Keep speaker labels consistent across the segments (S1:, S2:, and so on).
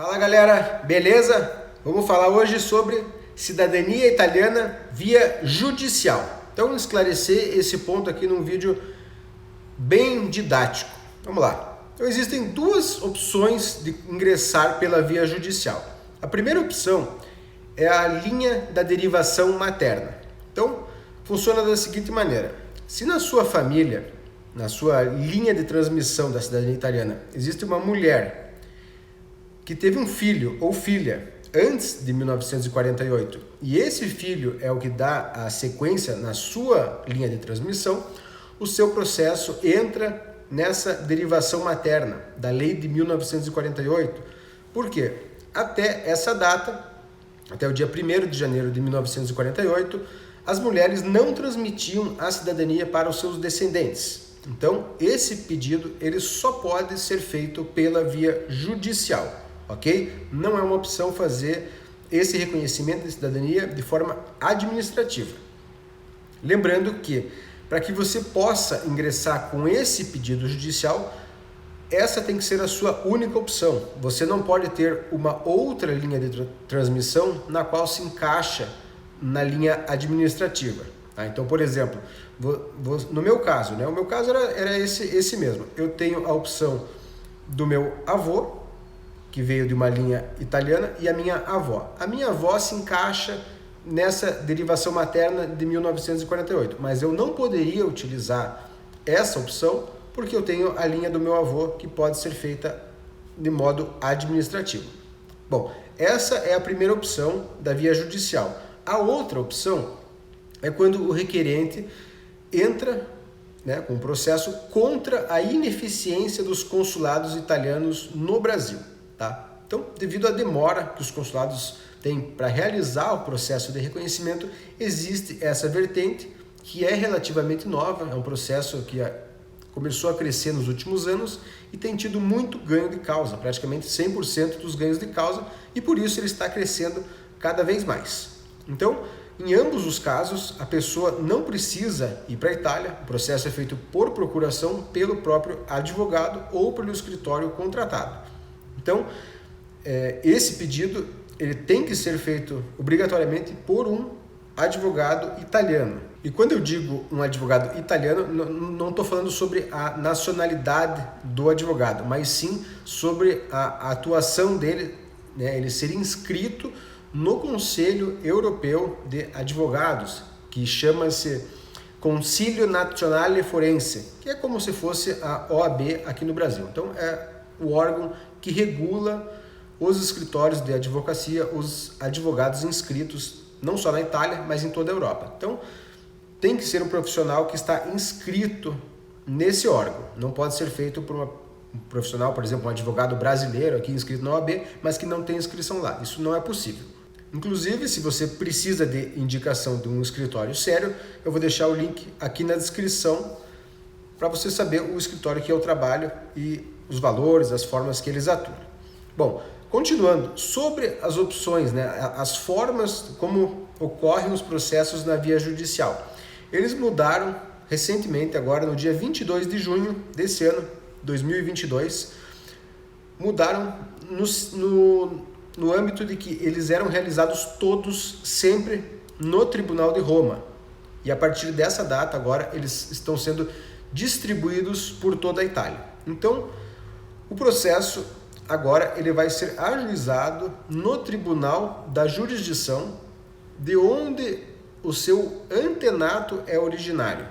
S1: Fala galera, beleza? Vamos falar hoje sobre cidadania italiana via judicial. Então, esclarecer esse ponto aqui num vídeo bem didático. Vamos lá. Então, existem duas opções de ingressar pela via judicial. A primeira opção é a linha da derivação materna. Então, funciona da seguinte maneira. Se na sua família, na sua linha de transmissão da cidadania italiana, existe uma mulher que teve um filho ou filha antes de 1948 e esse filho é o que dá a sequência na sua linha de transmissão, o seu processo entra nessa derivação materna da lei de 1948. Por quê? Até essa data, até o dia 1º de janeiro de 1948, as mulheres não transmitiam a cidadania para os seus descendentes. Então, esse pedido ele só pode ser feito pela via judicial. Ok? Não é uma opção fazer esse reconhecimento de cidadania de forma administrativa. Lembrando que, para que você possa ingressar com esse pedido judicial, essa tem que ser a sua única opção. Você não pode ter uma outra linha de transmissão na qual se encaixa na linha administrativa. Tá? Então, por exemplo, no meu caso, o meu caso era esse mesmo. Eu tenho a opção do meu avô, que veio de uma linha italiana, e a minha avó. A minha avó se encaixa nessa derivação materna de 1948, mas eu não poderia utilizar essa opção porque eu tenho a linha do meu avô que pode ser feita de modo administrativo. Bom, essa é a primeira opção da via judicial. A outra opção é quando o requerente entra com um processo contra a ineficiência dos consulados italianos no Brasil. Tá? Então, devido à demora que os consulados têm para realizar o processo de reconhecimento, existe essa vertente que é relativamente nova, é um processo que começou a crescer nos últimos anos e tem tido muito ganho de causa, praticamente 100% dos ganhos de causa, e por isso ele está crescendo cada vez mais. Então, em ambos os casos, a pessoa não precisa ir para a Itália, o processo é feito por procuração pelo próprio advogado ou pelo escritório contratado. Então, esse pedido ele tem que ser feito obrigatoriamente por um advogado italiano. E quando eu digo um advogado italiano, não estou falando sobre a nacionalidade do advogado, mas sim sobre a atuação dele, ele ser inscrito no Conselho Europeu de Advogados, que chama-se Consiglio Nazionale Forense, que é como se fosse a OAB aqui no Brasil. Então, é o órgão que regula os escritórios de advocacia, os advogados inscritos, não só na Itália, mas em toda a Europa. Então, tem que ser um profissional que está inscrito nesse órgão. Não pode ser feito por um profissional, por exemplo, um advogado brasileiro aqui inscrito na OAB, mas que não tem inscrição lá. Isso não é possível. Inclusive, se você precisa de indicação de um escritório sério, eu vou deixar o link aqui na descrição para você saber o escritório que eu trabalho e os valores, as formas que eles atuam. Bom, continuando, sobre as opções, as formas como ocorrem os processos na via judicial. Eles mudaram recentemente, agora no dia 22 de junho desse ano, 2022, mudaram no âmbito de que eles eram realizados todos sempre no Tribunal de Roma. E a partir dessa data, agora, eles estão sendo distribuídos por toda a Itália. Então, o processo agora ele vai ser ajuizado no Tribunal da Jurisdição de onde o seu antenato é originário.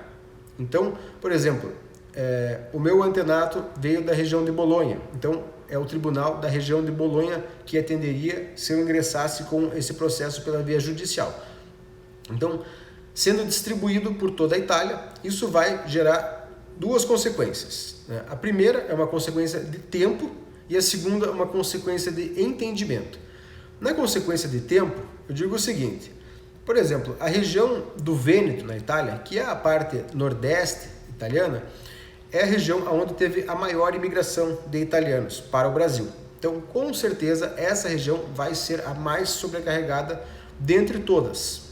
S1: Então, por exemplo, o meu antenato veio da região de Bolonha. Então, é o Tribunal da região de Bolonha que atenderia se eu ingressasse com esse processo pela via judicial. Então, sendo distribuído por toda a Itália, isso vai gerar duas consequências. A primeira é uma consequência de tempo e a segunda é uma consequência de entendimento. Na consequência de tempo, eu digo o seguinte, por exemplo, a região do Vêneto, na Itália, que é a parte nordeste italiana, é a região onde teve a maior imigração de italianos para o Brasil. Então, com certeza, essa região vai ser a mais sobrecarregada dentre todas.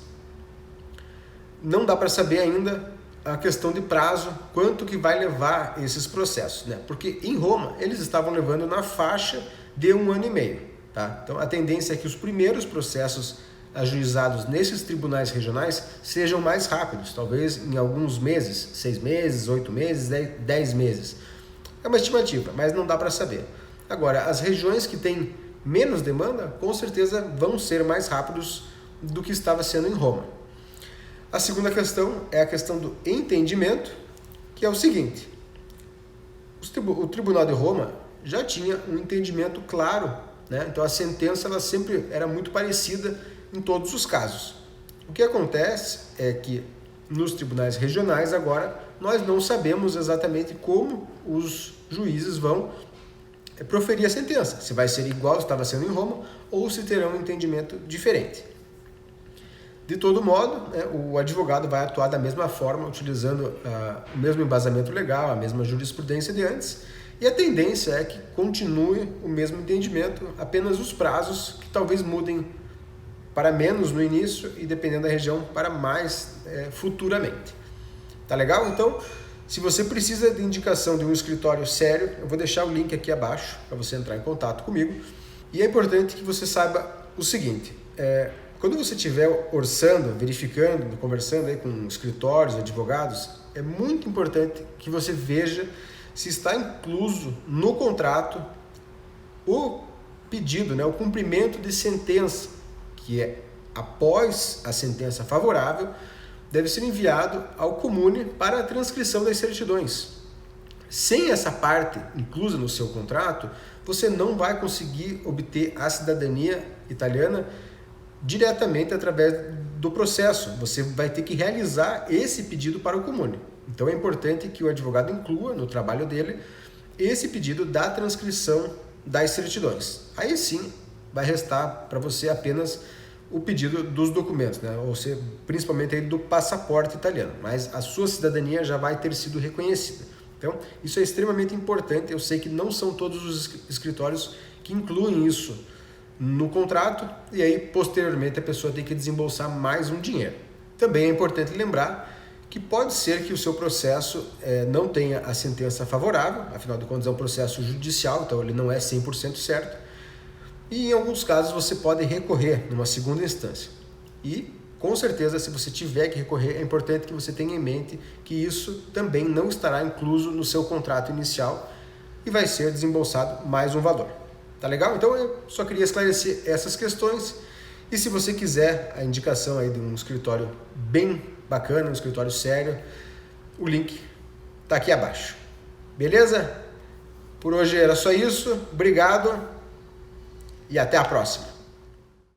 S1: Não dá para saber ainda a questão de prazo, quanto que vai levar esses processos, Porque em Roma eles estavam levando na faixa de 1 ano e meio, tá? Então a tendência é que os primeiros processos ajuizados nesses tribunais regionais sejam mais rápidos, talvez em alguns meses, 6 meses, 8 meses, 10 meses. É uma estimativa, mas não dá para saber. Agora, as regiões que têm menos demanda, com certeza vão ser mais rápidos do que estava sendo em Roma. A segunda questão é a questão do entendimento, que é o seguinte: o Tribunal de Roma já tinha um entendimento claro, né? Então a sentença ela sempre era muito parecida em todos os casos. O que acontece é que nos tribunais regionais agora nós não sabemos exatamente como os juízes vão proferir a sentença, se vai ser igual estava sendo em Roma ou se terão um entendimento diferente. De todo modo, o advogado vai atuar da mesma forma, utilizando o mesmo embasamento legal, a mesma jurisprudência de antes, e a tendência é que continue o mesmo entendimento, apenas os prazos que talvez mudem para menos no início e, dependendo da região, para mais futuramente. Tá legal? Então, se você precisa de indicação de um escritório sério, eu vou deixar o link aqui abaixo para você entrar em contato comigo. E é importante que você saiba o seguinte: quando você estiver orçando, verificando, conversando aí com escritórios, advogados, é muito importante que você veja se está incluso no contrato o pedido, o cumprimento de sentença, que é após a sentença favorável, deve ser enviado ao comune para a transcrição das certidões. Sem essa parte inclusa no seu contrato, você não vai conseguir obter a cidadania italiana diretamente através do processo. Você vai ter que realizar esse pedido para o comune. Então é importante que o advogado inclua no trabalho dele esse pedido da transcrição das certidões. Aí sim vai restar para você apenas o pedido dos documentos, ou seja, principalmente aí do passaporte italiano, mas a sua cidadania já vai ter sido reconhecida. Então isso é extremamente importante. Eu sei que não são todos os escritórios que incluem isso no contrato, e aí posteriormente a pessoa tem que desembolsar mais um dinheiro. Também é importante lembrar que pode ser que o seu processo não tenha a sentença favorável, afinal de contas é um processo judicial, então ele não é 100% certo, e em alguns casos você pode recorrer numa segunda instância. E com certeza, se você tiver que recorrer, é importante que você tenha em mente que isso também não estará incluso no seu contrato inicial e vai ser desembolsado mais um valor. Tá legal? Então eu só queria esclarecer essas questões. E se você quiser a indicação aí de um escritório bem bacana, um escritório sério, o link tá aqui abaixo. Beleza? Por hoje era só isso. Obrigado e até a próxima.